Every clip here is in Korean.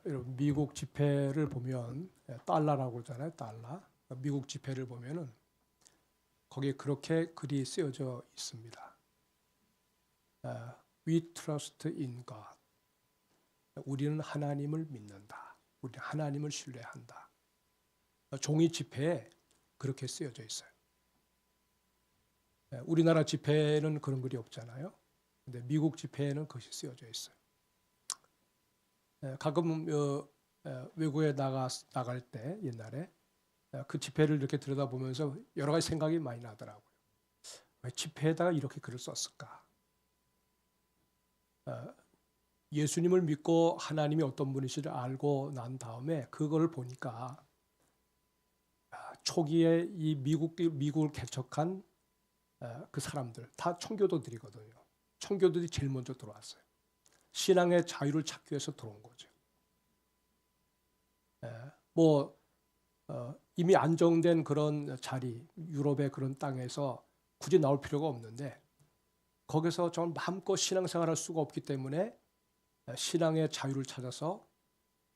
여러분 미국 지폐를 보면 달러라고 그러잖아요. 달러. 미국 지폐를 보면은 거기에 그렇게 글이 쓰여져 있습니다. We trust in God. 우리는 하나님을 믿는다. 우리는 하나님을 신뢰한다. 종이 지폐에 그렇게 쓰여져 있어요. 우리나라 지폐는 그런 글이 없잖아요. 근데 미국 지폐에는 그것이 쓰여져 있어요. 가끔 외국에 나갈 때 옛날에 그 지폐를 이렇게 들여다보면서 여러 가지 생각이 많이 나더라고요. 왜 지폐에다가 이렇게 글을 썼을까? 예수님을 믿고 하나님이 어떤 분이시를 알고 난 다음에 그걸 보니까 초기에 이 미국을 개척한 그 사람들 다 청교도들이거든요. 청교도들이 제일 먼저 들어왔어요. 신앙의 자유를 찾기 위해서 들어온 거죠. 이미 안정된 그런 자리, 유럽의 그런 땅에서 굳이 나올 필요가 없는데 거기서 정말 마음껏 신앙생활할 수가 없기 때문에 신앙의 자유를 찾아서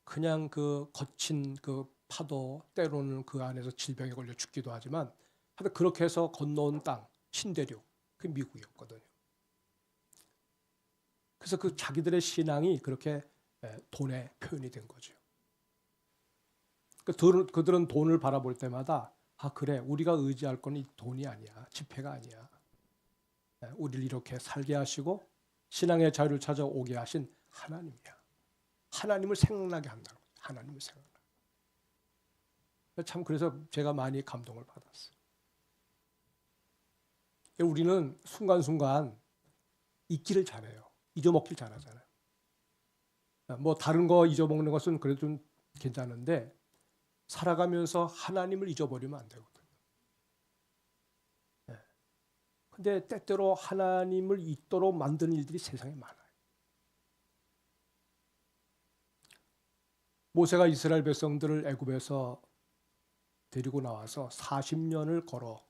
그냥 그 거친 그 파도 때로는 그 안에서 질병에 걸려 죽기도 하지만 하여튼 그렇게 해서 건너온 땅 신대륙 그 미국이었거든요. 그래서 그 자기들의 신앙이 그렇게 돈에 표현이 된 거죠. 그들은 돈을 바라볼 때마다 그래 우리가 의지할 건 이 돈이 아니야. 지폐가 아니야. 우리를 이렇게 살게 하시고 신앙의 자유를 찾아오게 하신 하나님이야. 하나님을 생각나게 한다는 거죠. 하나님을 생각나게. 참 그래서 제가 많이 감동을 받았어요. 우리는 순간순간 잊기를 잘해요. 잊어먹길 잘하잖아요. 뭐 다른 거 잊어먹는 것은 그래도 좀 괜찮은데 살아가면서 하나님을 잊어버리면 안 되거든요. 근데 때때로 하나님을 잊도록 만드는 일들이 세상에 많아요. 모세가 이스라엘 백성들을 애굽에서 데리고 나와서 40년을 걸어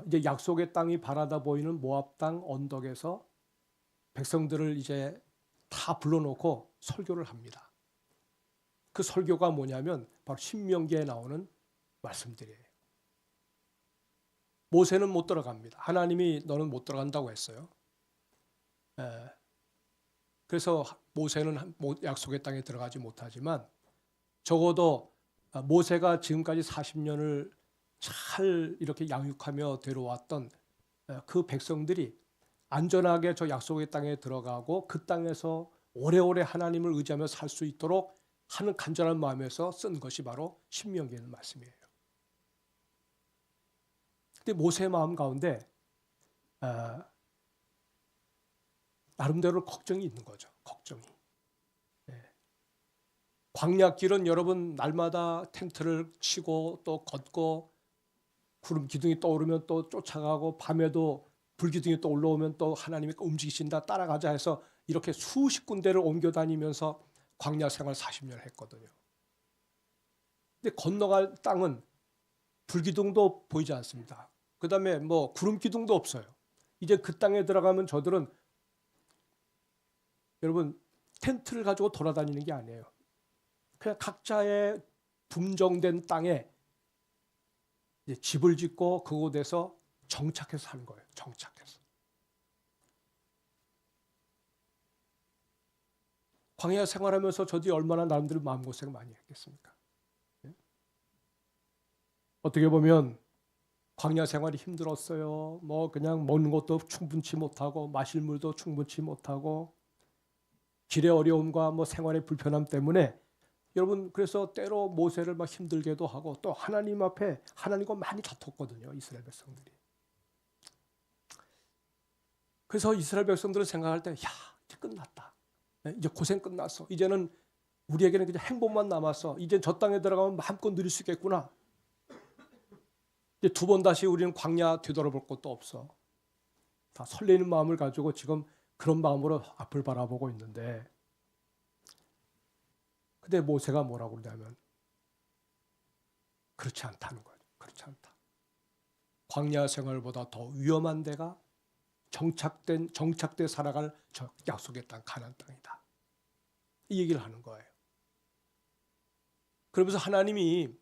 이제 약속의 땅이 바라다 보이는 모압 땅 언덕에서 백성들을 이제 다 불러놓고 설교를 합니다. 그 설교가 뭐냐면 바로 신명기에 나오는 말씀들이에요. 모세는 못 들어갑니다. 하나님이 너는 못 들어간다고 했어요. 그래서 모세는 약속의 땅에 들어가지 못하지만 적어도 모세가 지금까지 40년을 잘 이렇게 양육하며 데려왔던 그 백성들이 안전하게 저 약속의 땅에 들어가고 그 땅에서 오래오래 하나님을 의지하며 살 수 있도록 하는 간절한 마음에서 쓴 것이 바로 신명기에 있는 말씀이에요. 근데 모세의 마음 가운데 나름대로 걱정이 있는 거죠. 걱정이. 광야길은 여러분 날마다 텐트를 치고 또 걷고 구름 기둥이 떠오르면 또 쫓아가고 밤에도 불기둥이 또 올라오면 또 하나님이 움직이신다 따라가자 해서 이렇게 수십 군데를 옮겨 다니면서 광야 생활 40년 했거든요. 근데 건너갈 땅은 불기둥도 보이지 않습니다. 그 다음에 뭐 구름 기둥도 없어요. 이제 그 땅에 들어가면 저들은 여러분 텐트를 가지고 돌아다니는 게 아니에요. 그냥 각자의 분정된 땅에 이제 집을 짓고 그곳에서 정착해서 사는 거예요. 정착해서. 광야 생활하면서 저도 얼마나 나름대로 마음고생 많이 했겠습니까? 어떻게 보면 광야 생활이 힘들었어요. 뭐 그냥 먹는 것도 충분치 못하고 마실 물도 충분치 못하고 길의 어려움과 뭐 생활의 불편함 때문에 여러분 그래서 때로 모세를 막 힘들게도 하고 또 하나님 앞에 하나님과 많이 다퉜거든요. 이스라엘 백성들이. 그래서 이스라엘 백성들은 생각할 때 야 이제 끝났다. 이제 고생 끝났어. 이제는 우리에게는 그냥 행복만 남았어. 이제 저 땅에 들어가면 마음껏 누릴 수 있겠구나. 이제 두 번 다시 우리는 광야 되돌아볼 것도 없어. 다 설레는 마음을 가지고 지금 그런 마음으로 앞을 바라보고 있는데 근데 모세가 뭐라고 그러냐면 그렇지 않다는 거예요. 그렇지 않다. 광야 생활보다 더 위험한 데가 정착돼 살아갈 저 약속의 땅 가나안 땅이다. 이 얘기를 하는 거예요. 그러면서 하나님이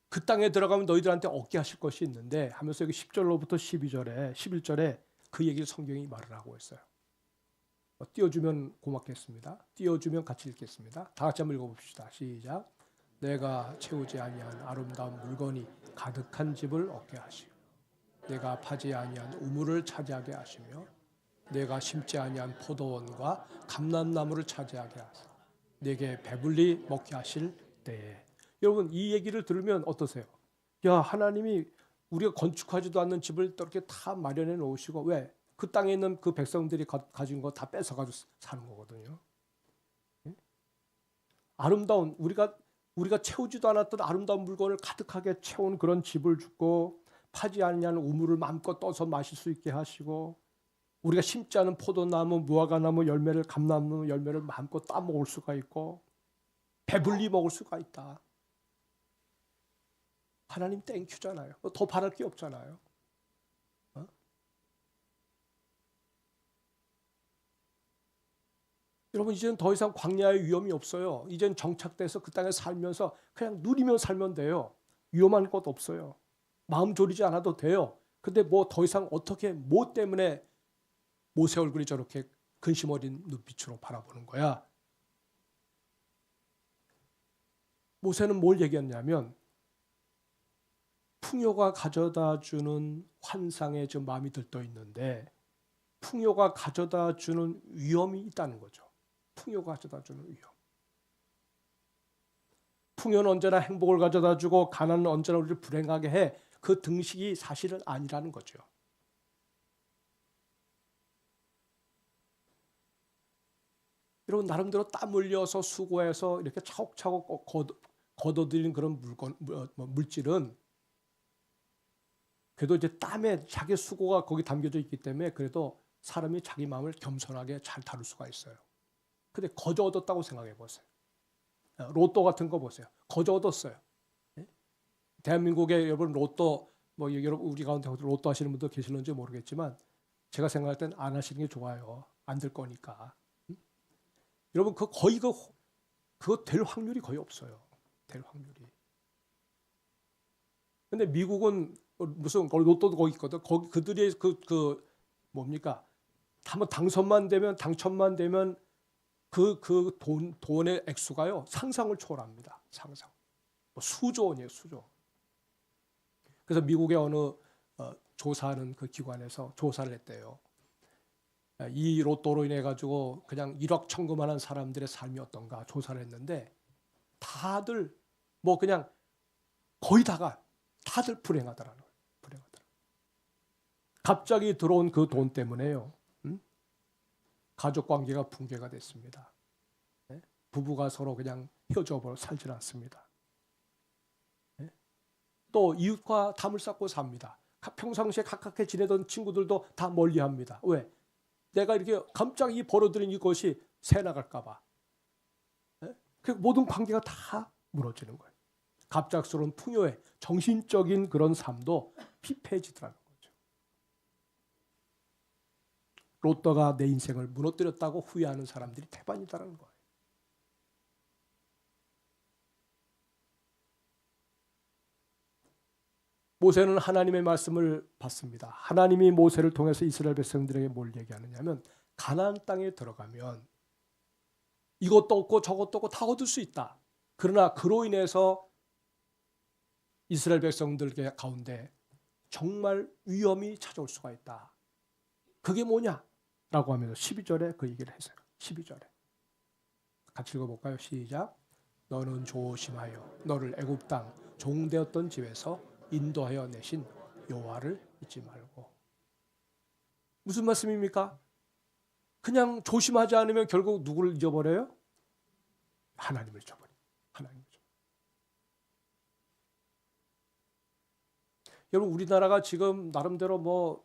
그 땅에 들어가면 너희들한테 얻게 하실 것이 있는데 하면서 여기 10절로부터 12절에 11절에 그 얘기를 성경이 말을 하고 있어요. 띄워주면 고맙겠습니다. 띄워주면 같이 읽겠습니다. 다 같이 한번 읽어봅시다. 시작. 내가 채우지 아니한 아름다운 물건이 가득한 집을 얻게 하시고 내가 파지 아니한 우물을 차지하게 하시며 내가 심지 아니한 포도원과 감람나무를 차지하게 하사 내게 배불리 먹게 하실 때에. 여러분 이 얘기를 들으면 어떠세요? 야, 하나님이 우리가 건축하지도 않는 집을 이렇게 다 마련해 놓으시고 왜? 그 땅에 있는 그 백성들이 가진 거 다 뺏어가지고 사는 거거든요. 아름다운 우리가 채우지도 않았던 아름다운 물건을 가득하게 채운 그런 집을 주고 파지 않냐는 우물을 마음껏 떠서 마실 수 있게 하시고 우리가 심지 않은 포도나무, 무화과나무 열매를 감람나무 열매를 마음껏 따 먹을 수가 있고 배불리 먹을 수가 있다. 하나님 땡큐잖아요. 더 바랄 게 없잖아요. 여러분 이제는 더 이상 광야의 위험이 없어요. 이제는 정착돼서 그 땅에 살면서 그냥 누리며 살면 돼요. 위험한 것 없어요. 마음 졸이지 않아도 돼요. 근데 뭐 더 이상 어떻게 뭐 때문에 모세 얼굴이 저렇게 근심 어린 눈빛으로 바라보는 거야. 모세는 뭘 얘기했냐면 풍요가 가져다 주는 환상에 좀 마음이 들떠 있는데 풍요가 가져다 주는 위험이 있다는 거죠. 풍요가 가져다 주는 위험. 풍요는 언제나 행복을 가져다 주고 가난은 언제나 우리를 불행하게 해. 그 등식이 사실은 아니라는 거죠. 여러분 나름대로 땀 흘려서 수고해서 이렇게 차곡차곡 거둬들인 그런 물질은 그래도 이제 땀에 자기 수고가 거기 담겨져 있기 때문에 그래도 사람이 자기 마음을 겸손하게 잘 다룰 수가 있어요. 근데 거저 얻었다고 생각해 보세요. 로또 같은 거 보세요. 거저 얻었어요. 대한민국에 여러분 로또 여러분 우리 가운데 로또 하시는 분도 계시는지 모르겠지만 제가 생각할 땐 안 하시는 게 좋아요. 안 될 거니까. 여러분 그거 될 확률이 거의 없어요. 될 확률이. 근데 미국은 무슨 로또도 거기 있거든. 거기 그들의 뭡니까? 한번 당선만 되면 당첨만 되면 돈의 액수가요 상상을 초월합니다. 상상. 수조 원이에요, 수조. 그래서 미국의 어느 조사하는 그 기관에서 조사를 했대요. 이 로또로 인해 가지고 그냥 1억 천금하는 사람들의 삶이 어떤가 조사를 했는데 다들 그냥 거의 다들 불행하더라는 거예요. 불행하더라. 갑자기 들어온 그 돈 때문에요. 가족 관계가 붕괴가 됐습니다. 부부가 서로 그냥 헤어져 살질 않습니다. 또 이웃과 담을 쌓고 삽니다. 평상시에 가깝게 지내던 친구들도 다 멀리합니다. 왜? 내가 이렇게 갑자기 벌어들인 이것이 새 나갈까 봐. 그 모든 관계가 다 무너지는 거예요. 갑작스러운 풍요에 정신적인 그런 삶도 피폐해지더라는 거죠. 로또가 내 인생을 무너뜨렸다고 후회하는 사람들이 태반이다라는 거예요. 모세는 하나님의 말씀을 받습니다. 하나님이 모세를 통해서 이스라엘 백성들에게 뭘 얘기하느냐면 가나안 땅에 들어가면 이것도 없고 저것도 없고 다 얻을 수 있다. 그러나 그로 인해서 이스라엘 백성들 가운데 정말 위험이 찾아올 수가 있다. 그게 뭐냐? 라고 하면서 12절에 그 얘기를 했어요. 12절에. 같이 읽어볼까요? 시작. 너는 조심하여 너를 애굽 땅 종되었던 집에서 인도하여 내신 여호와를 잊지 말고. 무슨 말씀입니까? 그냥 조심하지 않으면 결국 누구를 잊어버려요? 하나님을 잊어버려요. 하나님을 잊어버려요. 여러분 우리나라가 지금 나름대로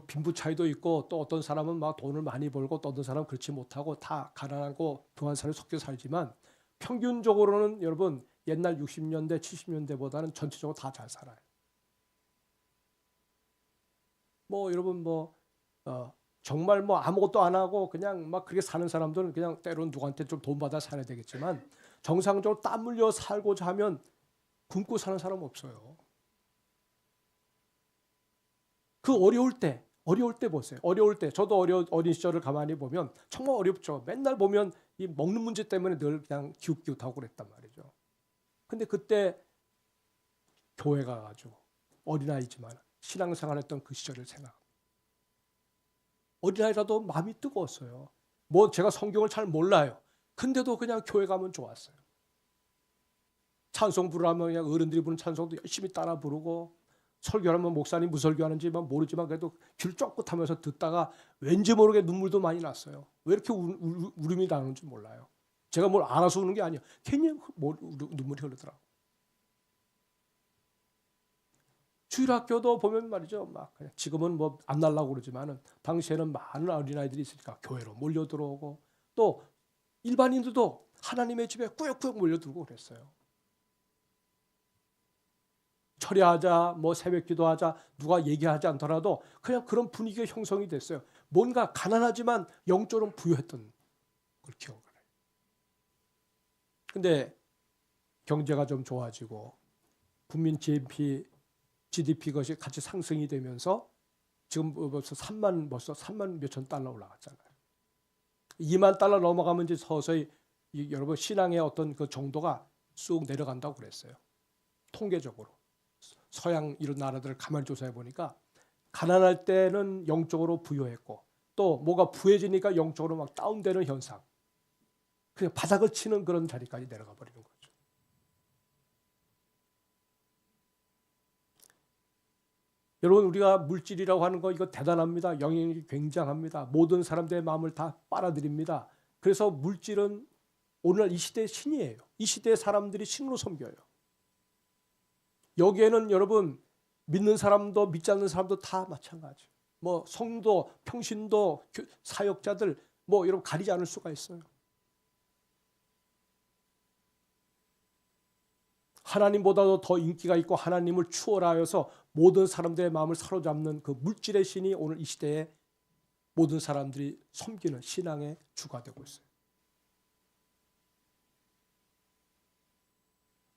빈부 차이도 있고 또 어떤 사람은 막 돈을 많이 벌고 또 어떤 사람은 그렇지 못하고 다 가난하고 부한 사람이 섞여 살지만 평균적으로는 여러분 옛날 60년대, 70년대보다는 전체적으로 다 잘 살아요. 여러분 정말 뭐 아무것도 안 하고 그냥 막 그렇게 사는 사람들은 그냥 때로는 누구한테 좀 돈 받아 살아야 되겠지만 정상적으로 땀 흘려 살고자 하면 굶고 사는 사람 없어요. 그 어려울 때 보세요. 어려울 때 저도 어린 시절을 가만히 보면 정말 어렵죠. 맨날 보면 이 먹는 문제 때문에 늘 그냥 기웃기웃하고 그랬단 말이죠. 근데 그때 교회 가가지고 어린아이지만 신앙생활했던 그 시절을 생각. 어린아이라도 마음이 뜨거웠어요. 뭐 제가 성경을 잘 몰라요. 근데도 그냥 교회 가면 좋았어요. 찬송 부르면 그냥 어른들이 부르는 찬송도 열심히 따라 부르고 설교하면 목사님 무슨 설교하는지만 모르지만 그래도 귀를 쫑긋하면서 듣다가 왠지 모르게 눈물도 많이 났어요. 왜 이렇게 울음이 나는지 몰라요. 제가 뭘 알아서 우는 게 아니에요. 괜히 눈물이 흐르더라고요. 주일학교도 보면 말이죠. 막 그냥 지금은 뭐 안 날라고 그러지만은 당시에는 많은 어린아이들이 있으니까 교회로 몰려 들어오고 또 일반인들도 하나님의 집에 꾸역꾸역 몰려들고 그랬어요. 철야하자, 뭐 새벽 기도하자, 누가 얘기하지 않더라도 그냥 그런 분위기가 형성이 됐어요. 뭔가 가난하지만 영적으로 부유했던 걸 기억을 해요. 근데 경제가 좀 좋아지고 국민 GDP 것이 같이 상승이 되면서 지금 벌써 3만 몇천 달러 올라갔잖아요. 2만 달러 넘어가면 이제 서서히 여러분 신앙의 어떤 그 정도가 쑥 내려간다고 그랬어요. 통계적으로. 서양 이런 나라들을 가만히 조사해 보니까 가난할 때는 영적으로 부유했고 또 뭐가 부해지니까 영적으로 막 다운되는 현상. 그냥 바닥을 치는 그런 자리까지 내려가 버리는 거죠. 여러분 우리가 물질이라고 하는 거 이거 대단합니다. 영향력이 굉장합니다. 모든 사람들의 마음을 다 빨아들입니다. 그래서 물질은 오늘날 이 시대의 신이에요. 이 시대의 사람들이 신으로 섬겨요. 여기에는 여러분 믿는 사람도 믿지 않는 사람도 다 마찬가지. 뭐 성도, 평신도, 사역자들 뭐 여러분 가리지 않을 수가 있어요. 하나님보다도 더 인기가 있고 하나님을 추월하여서 모든 사람들의 마음을 사로잡는 그 물질의 신이 오늘 이 시대에 모든 사람들이 섬기는 신앙의 주가 되고 있어요.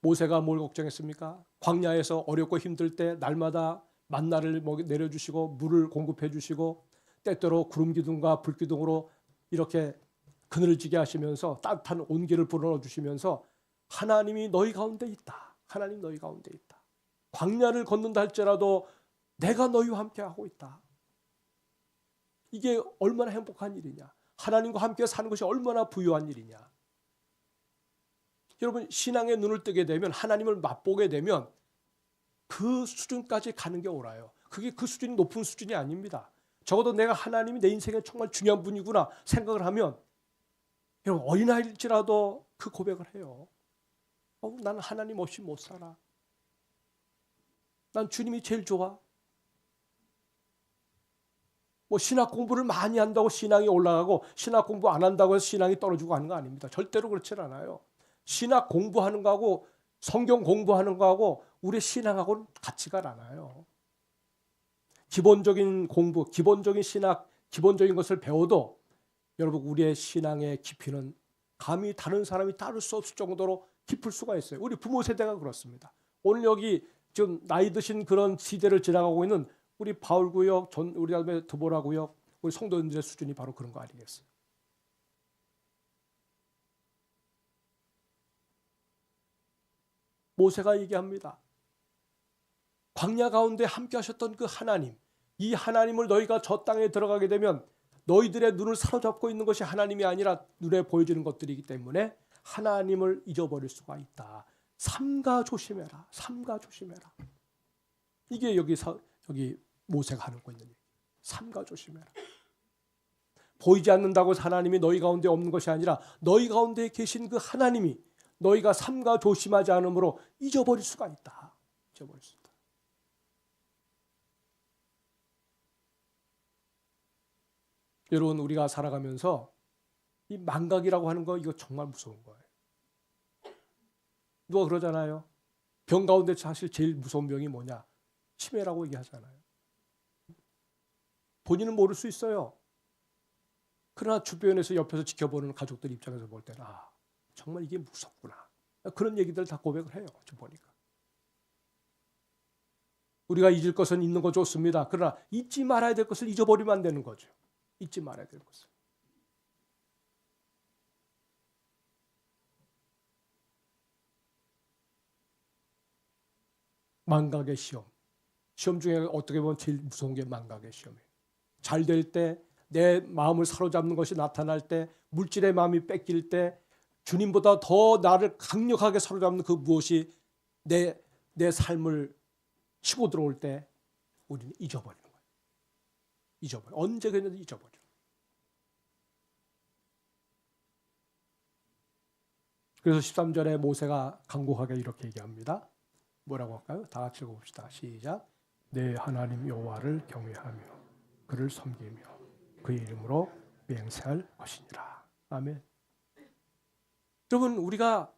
모세가 뭘 걱정했습니까? 광야에서 어렵고 힘들 때 날마다 만나를 내려주시고 물을 공급해 주시고 때때로 구름 기둥과 불 기둥으로 이렇게 그늘을 지게 하시면서 따뜻한 온기를 불어넣어 주시면서 하나님이 너희 가운데 있다. 하나님 너희 가운데 있다. 광야를 걷는다 할지라도 내가 너희와 함께 하고 있다. 이게 얼마나 행복한 일이냐. 하나님과 함께 사는 것이 얼마나 부유한 일이냐. 여러분 신앙의 눈을 뜨게 되면 하나님을 맛보게 되면 그 수준까지 가는 게 옳아요. 그게 그 수준이 높은 수준이 아닙니다. 적어도 내가 하나님이 내 인생에 정말 중요한 분이구나 생각을 하면 여러분 어린아이일지라도 그 고백을 해요. 나는 하나님 없이 못 살아. 난 주님이 제일 좋아. 뭐 신학 공부를 많이 한다고 신앙이 올라가고 신학 공부 안 한다고 해서 신앙이 떨어지고 하는 거 아닙니다. 절대로 그렇지 않아요. 신학 공부하는 거하고 성경 공부하는 거하고 우리 신앙하고는 같지가 않아요. 기본적인 공부, 기본적인 신학, 기본적인 것을 배워도 여러분 우리의 신앙의 깊이는 감히 다른 사람이 따를 수 없을 정도로 깊을 수가 있어요. 우리 부모 세대가 그렇습니다. 오늘 여기 지금 나이 드신 그런 시대를 지나가고 있는 우리 바울구역, 우리 다음에 드보라구역, 우리 성도님들의 수준이 바로 그런 거 아니겠어요? 모세가 얘기합니다. 광야 가운데 함께 하셨던 그 하나님, 이 하나님을 너희가 저 땅에 들어가게 되면 너희들의 눈을 사로잡고 있는 것이 하나님이 아니라 눈에 보여지는 것들이기 때문에 하나님을 잊어버릴 수가 있다. 삼가 조심해라. 삼가 조심해라. 이게 여기 모세가 하는 거 있는 얘기. 삼가 조심해라. 보이지 않는다고 하나님이 너희 가운데 없는 것이 아니라 너희 가운데 계신 그 하나님이 너희가 삼가 조심하지 않으므로 잊어버릴 수가 있다. 잊어버릴 수 있다. 여러분 우리가 살아가면서 이 망각이라고 하는 거 이거 정말 무서운 거예요. 누가 그러잖아요. 병 가운데 사실 제일 무서운 병이 뭐냐? 치매라고 얘기하잖아요. 본인은 모를 수 있어요. 그러나 주변에서 옆에서 지켜보는 가족들 입장에서 볼 때는 정말 이게 무섭구나. 그런 얘기들 다 고백을 해요. 좀 보니까. 우리가 잊을 것은 잊는 거 좋습니다. 그러나 잊지 말아야 될 것을 잊어버리면 안 되는 거죠. 잊지 말아야 될 것을. 망각의 시험. 시험 중에 어떻게 보면 제일 무서운 게 망각의 시험이에요. 잘 될 때, 내 마음을 사로잡는 것이 나타날 때, 물질의 마음이 뺏길 때, 주님보다 더 나를 강력하게 사로잡는 그 무엇이 내 삶을 치고 들어올 때 우리는 잊어버리는 거예요. 잊어버려. 언제 그랬는지 잊어버려. 그래서 13절에 모세가 간곡하게 이렇게 얘기합니다. 뭐라고 할까요? 다 같이 읽어봅시다. 시작. 내 하나님 여호와를 경외하며 그를 섬기며 그의 이름으로 맹세할 것이니라. 아멘. 여러분, 우리가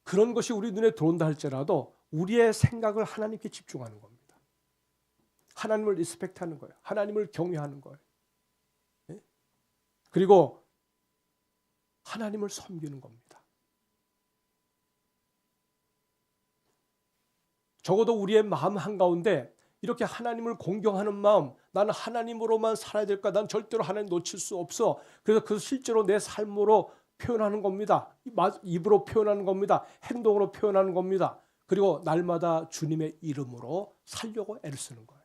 그런 것이 우리 눈에 들어온다 할지라도 우리의 생각을 하나님께 집중하는 겁니다. 하나님을 리스펙트하는 거예요. 하나님을 경외하는 거예요. 네? 그리고 하나님을 섬기는 겁니다. 적어도 우리의 마음 한가운데 이렇게 하나님을 공경하는 마음, 나는 하나님으로만 살아야 될까? 난 절대로 하나님 놓칠 수 없어. 그래서 그 실제로 내 삶으로 표현하는 겁니다. 입으로 표현하는 겁니다. 행동으로 표현하는 겁니다. 그리고 날마다 주님의 이름으로 살려고 애를 쓰는 거예요.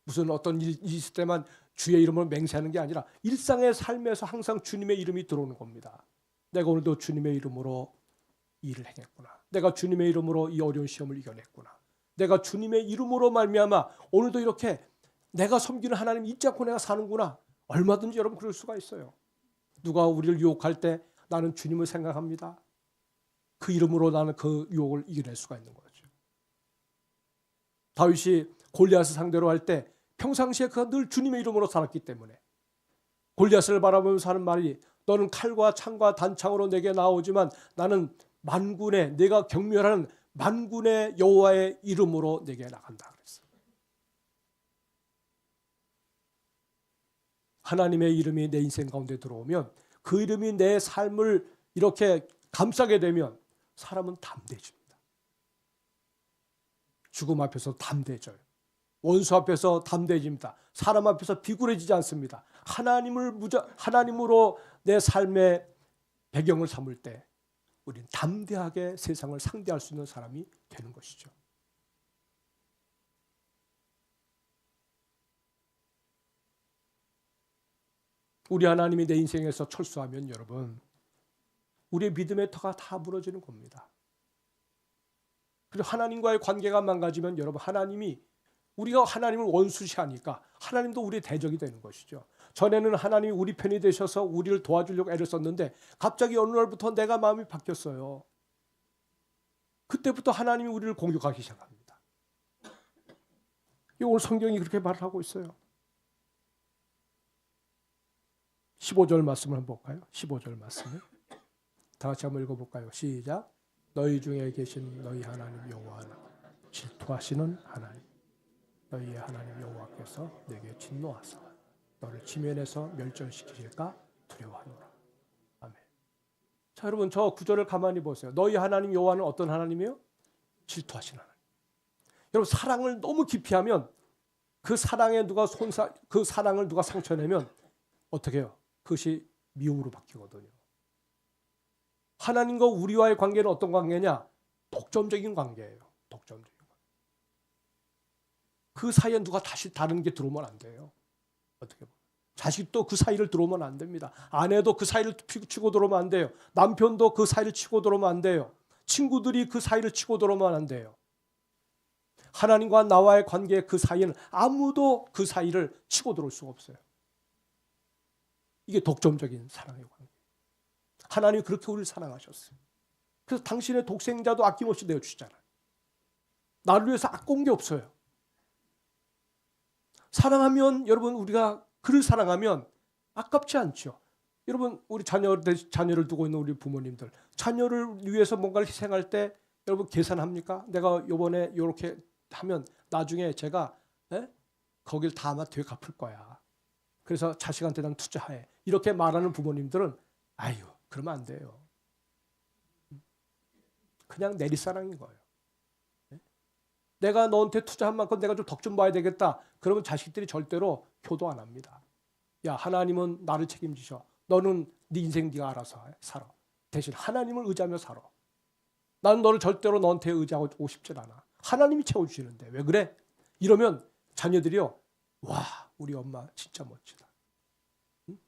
무슨 어떤 일이 있을 때만 주의 이름으로 맹세하는 게 아니라 일상의 삶에서 항상 주님의 이름이 들어오는 겁니다. 내가 오늘도 주님의 이름으로 일을 행했구나. 내가 주님의 이름으로 이 어려운 시험을 이겨냈구나. 내가 주님의 이름으로 말미암아 오늘도 이렇게 내가 섬기는 하나님 잊지 않고 내가 사는구나. 얼마든지 여러분 그럴 수가 있어요. 누가 우리를 유혹할 때 나는 주님을 생각합니다. 그 이름으로 나는 그 유혹을 이겨낼 수가 있는 거죠. 다윗이 골리앗을 상대로 할 때 평상시에 그가 늘 주님의 이름으로 살았기 때문에 골리앗을 바라보면서 하는 말이 너는 칼과 창과 단창으로 내게 나오지만 나는 만군의 내가 경멸하는 만군의 여호와의 이름으로 내게 나간다 그랬어요. 하나님의 이름이 내 인생 가운데 들어오면 그 이름이 내 삶을 이렇게 감싸게 되면 사람은 담대해집니다. 죽음 앞에서 담대해져요. 원수 앞에서 담대해집니다. 사람 앞에서 비굴해지지 않습니다. 하나님으로 내 삶의 배경을 삼을 때 우리는 담대하게 세상을 상대할 수 있는 사람이 되는 것이죠. 우리 하나님이 내 인생에서 철수하면 여러분 우리의 믿음의 터가 다 무너지는 겁니다. 그리고 하나님과의 관계가 망가지면 여러분 하나님이 우리가 하나님을 원수시하니까 하나님도 우리의 대적이 되는 것이죠. 전에는 하나님이 우리 편이 되셔서 우리를 도와주려고 애를 썼는데 갑자기 어느 날부터 내가 마음이 바뀌었어요. 그때부터 하나님이 우리를 공격하기 시작합니다. 오늘 성경이 그렇게 말을 하고 있어요. 15절 말씀을 한번 볼까요? 15절 말씀을 다 같이 한번 읽어볼까요? 시작. 너희 중에 계신 너희 하나님 여호와는 질투하시는 하나님 너희의 하나님 여호와께서 내게 진노하사 너를 지면에서 멸절시키실까 두려워하노라. 아멘. 자, 여러분 저 구절을 가만히 보세요. 너희 하나님 여호와는 어떤 하나님이요? 질투하시는 하나님. 여러분 사랑을 너무 깊이 하면 그 사랑에 그 사랑을 누가 상처내면 어떻게 해요? 그것이 미움으로 바뀌거든요. 하나님과 우리와의 관계는 어떤 관계냐? 독점적인 관계예요. 독점적인 관계. 그 사이에 누가 다시 다른 게 들어오면 안 돼요. 어떻게 보면. 자식도 그 사이를 들어오면 안 됩니다. 아내도 그 사이를 치고 들어오면 안 돼요. 남편도 그 사이를 치고 들어오면 안 돼요. 친구들이 그 사이를 치고 들어오면 안 돼요. 하나님과 나와의 관계의 그 사이에는 아무도 그 사이를 치고 들어올 수가 없어요. 이게 독점적인 사랑의 관계. 하나님이 그렇게 우리를 사랑하셨어요. 그래서 당신의 독생자도 아낌없이 내어주시잖아요. 나를 위해서 아까운 게 없어요. 사랑하면 여러분 우리가 그를 사랑하면 아깝지 않죠. 여러분 우리 자녀를 두고 있는 우리 부모님들 자녀를 위해서 뭔가를 희생할 때 여러분 계산합니까? 내가 이번에 이렇게 하면 나중에 제가 거길 다 아마 되게 갚을 거야. 그래서 자식한테 난 투자해. 이렇게 말하는 부모님들은 아유, 그러면 안 돼요. 그냥 내리사랑인 거예요. 내가 너한테 투자한 만큼 내가 좀 덕 좀 봐야 되겠다. 그러면 자식들이 절대로 효도 안 합니다. 야, 하나님은 나를 책임지셔. 너는 네 인생 네가 알아서 살아. 대신 하나님을 의지하며 살아. 나는 너를 절대로 너한테 의지하고 싶진 않아. 하나님이 채워주시는데 왜 그래? 이러면 자녀들이요. 와, 우리 엄마 진짜 멋지다. 응?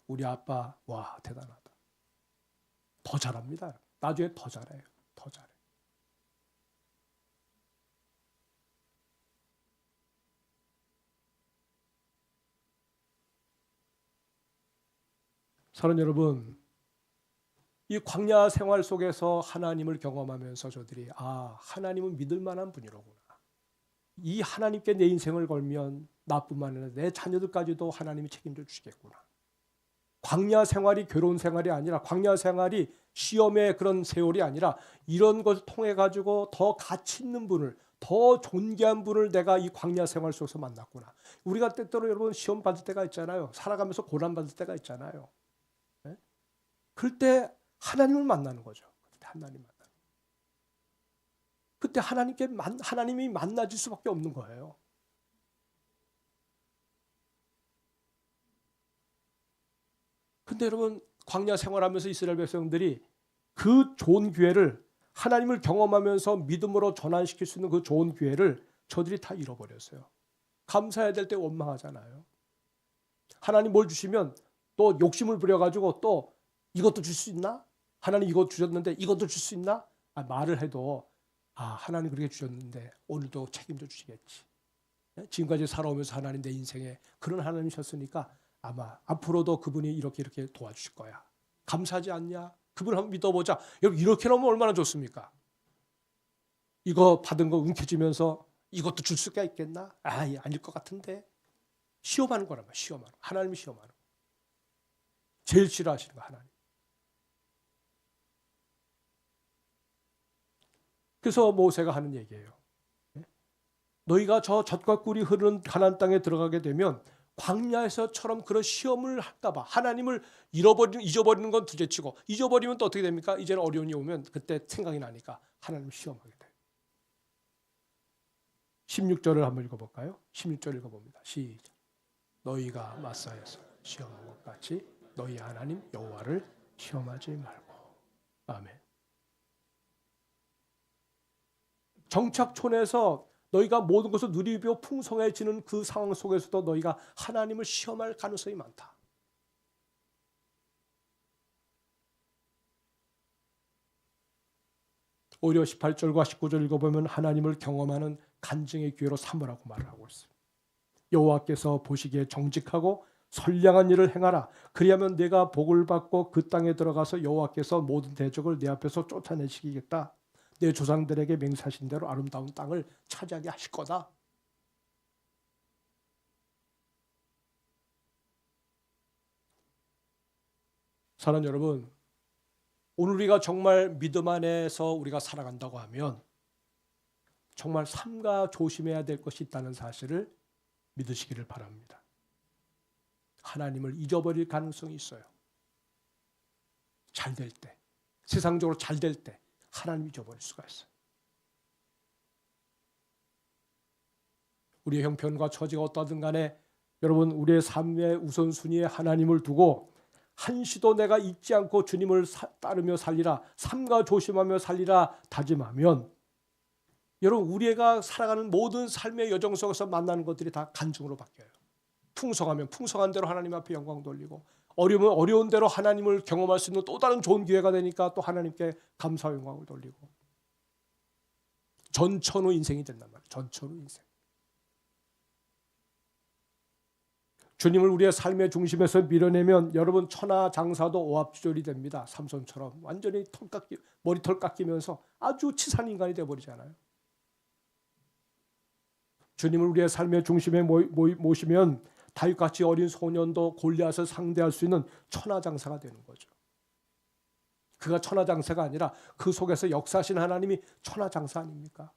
우리 아빠 와, 대단하다. 더 잘합니다. 나중에 더 잘해요. 더 잘해. 사랑하는 여러분, 이 광야 생활 속에서 하나님을 경험하면서 저들이 하나님은 믿을 만한 분이로구나. 이 하나님께 내 인생을 걸면 나뿐만 아니라 내 자녀들까지도 하나님이 책임져 주시겠구나. 광야 생활이 괴로운 생활이 아니라 광야 생활이 시험의 그런 세월이 아니라 이런 것을 통해 가지고 더 가치 있는 분을 더 존귀한 분을 내가 이 광야 생활 속에서 만났구나. 우리가 때때로 여러분 시험 받을 때가 있잖아요. 살아가면서 고난 받을 때가 있잖아요. 네? 그럴 때 하나님을 만나는 거죠. 그때 하나님 만나는 거예요. 그때 하나님이 만나질 수밖에 없는 거예요. 근데 여러분 광야 생활하면서 이스라엘 백성들이 그 좋은 기회를 하나님을 경험하면서 믿음으로 전환시킬 수 있는 그 좋은 기회를 저들이 다 잃어버렸어요. 감사해야 될 때 원망하잖아요. 하나님 뭘 주시면 또 욕심을 부려가지고 또 이것도 줄 수 있나? 하나님 이것 주셨는데 이것도 줄 수 있나? 말을 해도 하나님 그렇게 주셨는데 오늘도 책임져 주시겠지. 지금까지 살아오면서 하나님 내 인생에 그런 하나님이셨으니까 아마 앞으로도 그분이 이렇게 도와주실 거야. 감사하지 않냐? 그분을 한번 믿어보자. 여러분 이렇게 하면 얼마나 좋습니까? 이거 받은 거 움켜쥐면서 이것도 줄 수가 있겠나? 아닐 것 같은데. 시험하는 거란 말이야. 시험하는 거. 하나님이 시험하는 거. 제일 싫어하시는 거 하나님. 그래서 모세가 하는 얘기예요. 너희가 저 젖과 꿀이 흐르는 가나안 땅에 들어가게 되면 광야에서처럼 그런 시험을 할까 봐 하나님을 잊어버리는 건 둘째치고 잊어버리면 또 어떻게 됩니까? 이제는 어려움이 오면 그때 생각이 나니까 하나님을 시험하게 돼요. 16절을 한번 읽어볼까요? 16절 읽어봅니다. 시작. 너희가 마사에서 시험한 것 같이 너희 하나님 여호와를 시험하지 말고. 아멘. 정착촌에서 너희가 모든 것을 누리며 풍성해지는 그 상황 속에서도 너희가 하나님을 시험할 가능성이 많다. 오히려 18절과 19절 읽어보면 하나님을 경험하는 간증의 기회로 삼으라고 말을 하고 있습니다. 여호와께서 보시기에 정직하고 선량한 일을 행하라. 그리하면 내가 복을 받고 그 땅에 들어가서 여호와께서 모든 대적을 내 앞에서 쫓아내시겠다. 내 조상들에게 맹세하신 대로 아름다운 땅을 차지하게 하실 거다. 사랑하는 여러분, 오늘 우리가 정말 믿음 안에서 우리가 살아간다고 하면 정말 삼가 조심해야 될 것이 있다는 사실을 믿으시기를 바랍니다. 하나님을 잊어버릴 가능성이 있어요. 잘 될 때, 세상적으로 잘 될 때 하나님 잊어버릴 수가 있어요. 우리의 형편과 처지가 어떠든 간에 여러분 우리의 삶의 우선순위에 하나님을 두고 한시도 내가 잊지 않고 주님을 따르며 살리라, 삼가 조심하며 살리라 다짐하면 여러분 우리가 살아가는 모든 삶의 여정 속에서 만나는 것들이 다 간증으로 바뀌어요. 풍성하면 풍성한 대로 하나님 앞에 영광 돌리고 어려우면 어려운 대로 하나님을 경험할 수 있는 또 다른 좋은 기회가 되니까 또 하나님께 감사와 영광을 돌리고 전천후 인생이 된단 말이에요. 전천후 인생. 주님을 우리의 삶의 중심에서 밀어내면 여러분 천하장사도 오합지졸이 됩니다. 삼손처럼 완전히 머리털 깎이면서 아주 치산 인간이 되어버리잖아요. 주님을 우리의 삶의 중심에 모시면 다윗같이 어린 소년도 골리앗을 상대할 수 있는 천하장사가 되는 거죠. 그가 천하장사가 아니라 그 속에서 역사하신 하나님이 천하장사 아닙니까?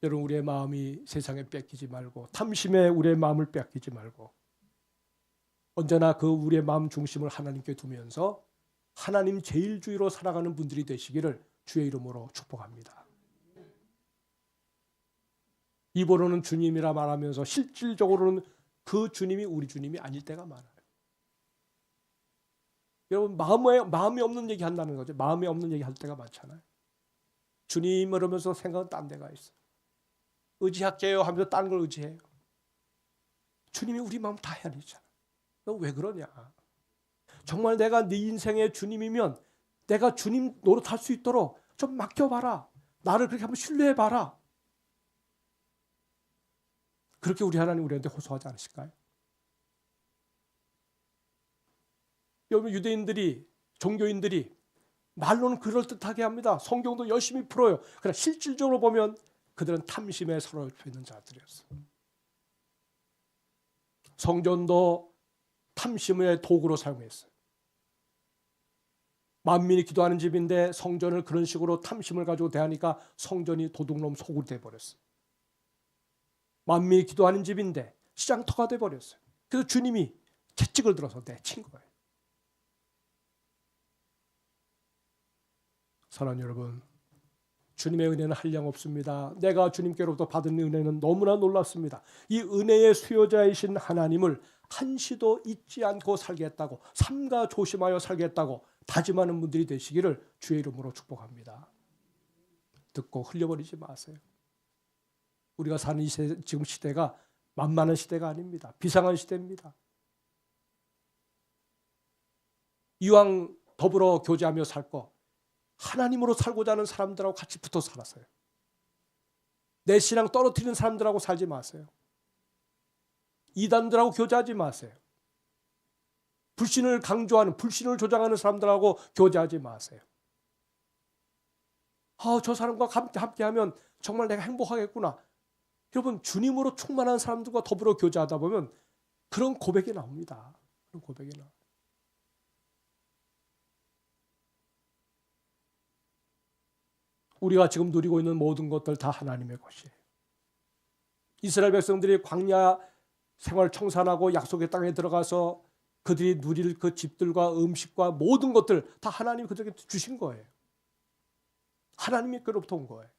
여러분, 우리의 마음이 세상에 뺏기지 말고, 탐심에 우리의 마음을 뺏기지 말고, 언제나 그 우리의 마음 중심을 하나님께 두면서 하나님 제일주의로 살아가는 분들이 되시기를 주의 이름으로 축복합니다. 입으로는 주님이라 말하면서 실질적으로는 그 주님이 우리 주님이 아닐 때가 많아요. 여러분, 마음이 없는 얘기 한다는 거죠. 마음이 없는 얘기 할 때가 많잖아요. 주님 이러면서 생각은 딴 데가 있어요. 의지할게요 하면서 다른 걸 의지해요. 주님이 우리 마음 다 해야 되잖아. 너 왜 그러냐? 정말 내가 네 인생의 주님이면 내가 주님 노릇할 수 있도록 좀 맡겨봐라. 나를 그렇게 한번 신뢰해봐라. 그렇게 우리 하나님 우리한테 호소하지 않으실까요? 여러분, 유대인들이, 종교인들이 말로는 그럴듯하게 합니다. 성경도 열심히 풀어요. 그러나 실질적으로 보면 그들은 탐심에 사로잡혀 있는 자들이었어요. 성전도 탐심의 도구로 사용했어요. 만민이 기도하는 집인데 성전을 그런 식으로 탐심을 가지고 대하니까 성전이 도둑놈 소굴이 돼버렸어요. 만민이 기도하는 집인데 시장터가 돼버렸어요. 그래서 주님이 채찍을 들어서 내친 거예요. 사랑하는 여러분, 주님의 은혜는 한량 없습니다. 내가 주님께로부터 받은 은혜는 너무나 놀랍습니다. 이 은혜의 수요자이신 하나님을 한시도 잊지 않고 살겠다고, 삼가 조심하여 살겠다고 다짐하는 분들이 되시기를 주의 이름으로 축복합니다. 듣고 흘려버리지 마세요. 우리가 사는 지금 시대가 만만한 시대가 아닙니다. 비상한 시대입니다. 이왕 더불어 교제하며 살 거, 하나님으로 살고자 하는 사람들하고 같이 붙어 살았어요. 내 신앙 떨어뜨리는 사람들하고 살지 마세요. 이단들하고 교제하지 마세요. 불신을 강조하는, 불신을 조장하는 사람들하고 교제하지 마세요. 저 사람과 함께하면 정말 내가 행복하겠구나. 여러분, 주님으로 충만한 사람들과 더불어 교제하다 보면 그런 고백이 나옵니다. 그런 고백이 나와요. 우리가 지금 누리고 있는 모든 것들 다 하나님의 것이에요. 이스라엘 백성들이 광야 생활 청산하고 약속의 땅에 들어가서 그들이 누릴 그 집들과 음식과 모든 것들 다 하나님이 그들에게 주신 거예요. 하나님이 그로부터 온 거예요.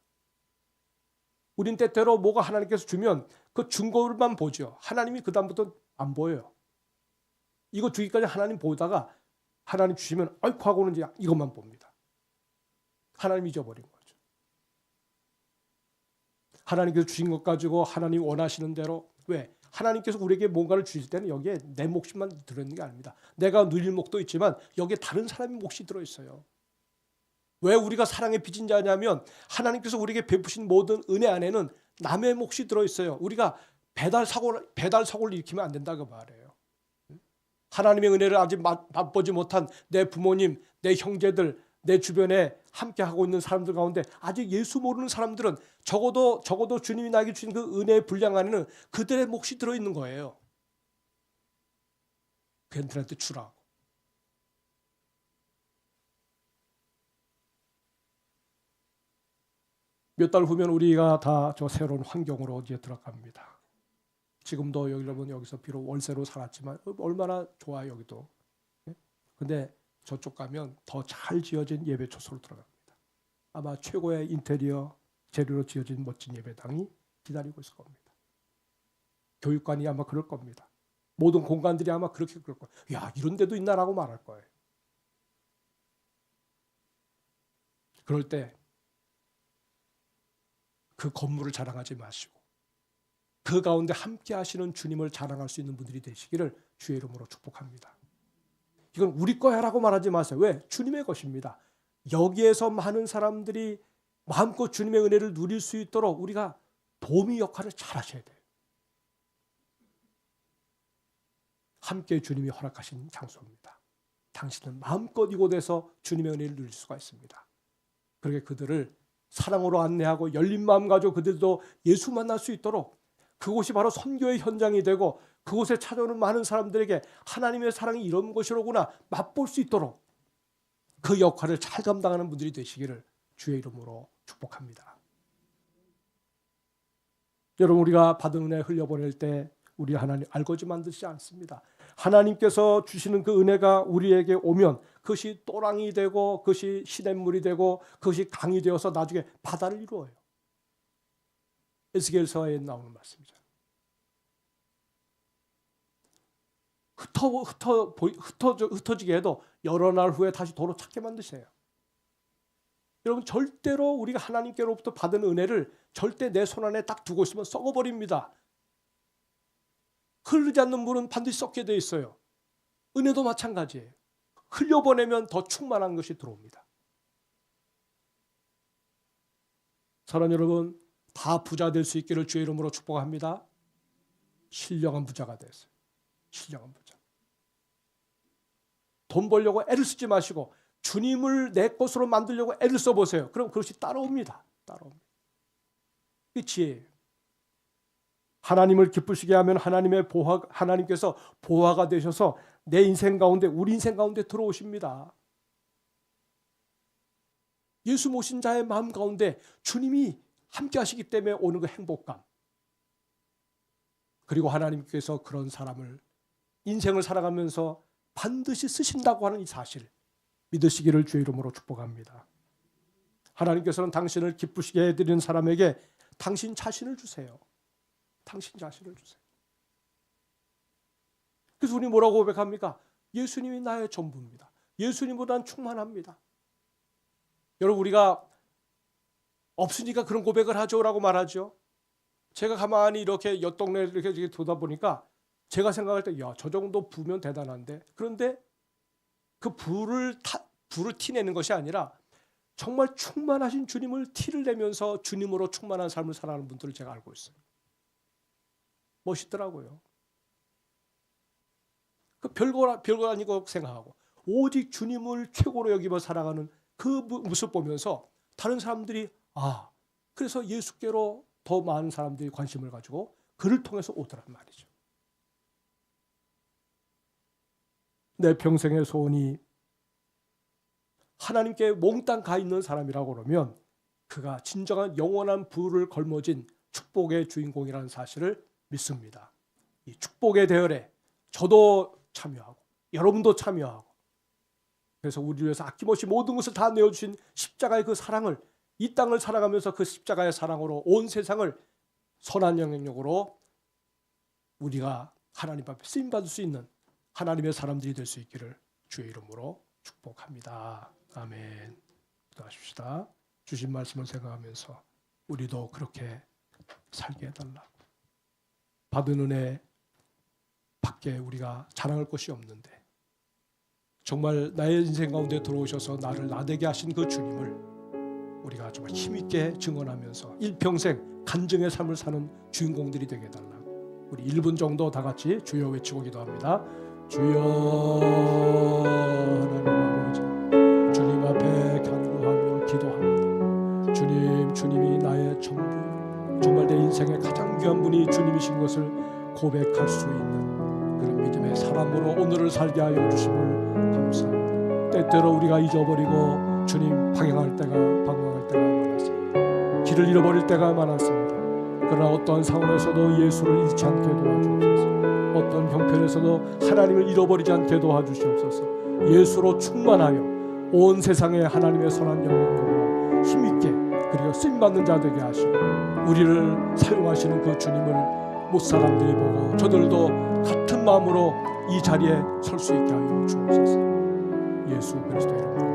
우린 때때로 뭐가 하나님께서 주면 그 준 것만 보죠. 하나님이 그 다음부터 안 보여요. 이거 주기까지 하나님 보다가 하나님 주시면 아이고 하고는 이제 이것만 봅니다. 하나님 잊어버린 거죠. 하나님께서 주신 것 가지고 하나님 원하시는 대로, 왜? 하나님께서 우리에게 뭔가를 주실 때는 여기에 내 몫만 들어있는 게 아닙니다. 내가 누릴 몫도 있지만 여기에 다른 사람의 몫이 들어있어요. 왜 우리가 사랑의 빚인 자냐면 하나님께서 우리에게 베푸신 모든 은혜 안에는 남의 몫이 들어있어요. 우리가 배달 사고를 일으키면 안 된다고 말해요. 하나님의 은혜를 아직 맛보지 못한 내 부모님, 내 형제들, 내 주변에 함께하고 있는 사람들 가운데 아직 예수 모르는 사람들은 적어도 주님이 나에게 주신 그 은혜의 분량 안에는 그들의 몫이 들어있는 거예요. 그들한테 주라고. 몇 달 후면 우리가 다 저 새로운 환경으로 이제 들어갑니다. 지금도 여러분 여기서 비록 월세로 살았지만 얼마나 좋아 여기도. 근데 저쪽 가면 더 잘 지어진 예배초소로 들어갑니다. 아마 최고의 인테리어 재료로 지어진 멋진 예배당이 기다리고 있을 겁니다. 교육관이 아마 그럴 겁니다. 모든 공간들이 아마 그렇게 그럴 거예요. 야, 이런 데도 있나라고 말할 거예요. 그럴 때 그 건물을 자랑하지 마시고 그 가운데 함께 하시는 주님을 자랑할 수 있는 분들이 되시기를 주의 이름으로 축복합니다. 이건 우리 거야라고 말하지 마세요. 왜? 주님의 것입니다. 여기에서 많은 사람들이 마음껏 주님의 은혜를 누릴 수 있도록 우리가 도미 역할을 잘 하셔야 돼요. 함께 주님이 허락하신 장소입니다. 당신은 마음껏 이곳에서 주님의 은혜를 누릴 수가 있습니다. 그렇게 그들을 사랑으로 안내하고 열린 마음 가지고 그들도 예수 만날 수 있도록 그곳이 바로 선교의 현장이 되고 그곳에 찾아오는 많은 사람들에게 하나님의 사랑이 이런 것이로구나 맛볼 수 있도록 그 역할을 잘 감당하는 분들이 되시기를 주의 이름으로 축복합니다. 여러분, 우리가 받은 은혜 흘려보낼 때 우리 하나님 알고지 만드시지 않습니다. 하나님께서 주시는 그 은혜가 우리에게 오면 그것이 또랑이 되고 그것이 시냇물이 되고 그것이 강이 되어서 나중에 바다를 이루어요. 에스겔서에 나오는 말씀이죠. 흩어지게 해도 여러 날 후에 다시 도로 찾게 만드세요. 여러분, 절대로 우리가 하나님께로부터 받은 은혜를 절대 내 손 안에 딱 두고 있으면 썩어버립니다. 흐르지 않는 물은 반드시 썩게 돼 있어요. 은혜도 마찬가지예요. 흘려보내면 더 충만한 것이 들어옵니다. 사랑하는 여러분, 다 부자 될 수 있기를 주의 이름으로 축복합니다. 신령한 부자가 됐어요. 신령한 부자. 돈 벌려고 애를 쓰지 마시고 주님을 내 것으로 만들려고 애를 써보세요. 그럼 그것이 따라옵니다. 따라옵니다. 이 지혜예요. 하나님을 기쁘시게 하면 하나님께서 보화가 되셔서 내 인생 가운데, 우리 인생 가운데 들어오십니다. 예수 모신 자의 마음 가운데 주님이 함께 하시기 때문에 오는 그 행복감, 그리고 하나님께서 그런 사람을 인생을 살아가면서 반드시 쓰신다고 하는 이 사실 믿으시기를 주의 이름으로 축복합니다. 하나님께서는 당신을 기쁘시게 해드리는 사람에게 당신 자신을 주세요. 당신 자신을 주세요. 그래서 우리 뭐라고 고백합니까? 예수님이 나의 전부입니다. 예수님보다는 충만합니다. 여러분, 우리가 없으니까 그런 고백을 하죠라고 말하죠. 제가 가만히 이렇게 옆 동네를 이렇게 돌다 보니까 제가 생각할 때, 야, 저 정도 부면 대단한데. 그런데 그 부를 티내는 것이 아니라 정말 충만하신 주님을 티를 내면서 주님으로 충만한 삶을 살아가는 분들을 제가 알고 있어요. 멋있더라고요. 그 별거 아니고 생각하고 오직 주님을 최고로 여기며 살아가는 그 모습 보면서 다른 사람들이, 그래서 예수께로 더 많은 사람들이 관심을 가지고 그를 통해서 오더란 말이죠. 내 평생의 소원이 하나님께 몽땅 가 있는 사람이라고 그러면 그가 진정한 영원한 부를 걸머진 축복의 주인공이라는 사실을 믿습니다. 이 축복의 대열에 저도 참여하고 여러분도 참여하고, 그래서 우리를 위해서 아낌없이 모든 것을 다 내어주신 십자가의 그 사랑을, 이 땅을 살아가면서 그 십자가의 사랑으로 온 세상을 선한 영향력으로 우리가 하나님 앞에 쓰임받을 수 있는 하나님의 사람들이 될 수 있기를 주의 이름으로 축복합니다. 아멘. 기도하십시다. 주신 말씀을 생각하면서 우리도 그렇게 살게 해달라고. 받은 은혜 밖에 우리가 자랑할 것이 없는데 정말 나의 인생 가운데 들어오셔서 나를 나되게 하신 그 주님을 우리가 정말 힘있게 증언하면서 일평생 간증의 삶을 사는 주인공들이 되게 해달라고. 우리 1분 정도 다 같이 주여 외치고 기도합니다. 주여, 하나님 아버지, 주님 앞에 간구하며 기도합니다. 주님이 나의 전부, 정말 내 인생의 가장 귀한 분이 주님이신 것을 고백할 수 있는 그런 믿음의 사람으로 오늘을 살게 하여 주심을 감사합니다. 때때로 우리가 잊어버리고 주님 방황할 때가 많았습니다. 길을 잃어버릴 때가 많았습니다. 그러나 어떤 상황에서도 예수를 잃지 않게 도와주옵소서. 어떤 형편에서도 하나님을 잃어버리지 않게 도와주시옵소서. 예수로 충만하여 온 세상에 하나님의 선한 영향력으로 힘있게 그리고 쓰임받는 자 되게 하시고 우리를 사용하시는 그 주님을 못 사람들이 보고 저들도 같은 마음으로 이 자리에 설 수 있게 하여 주옵소서. 예수 그리스도의 이름으로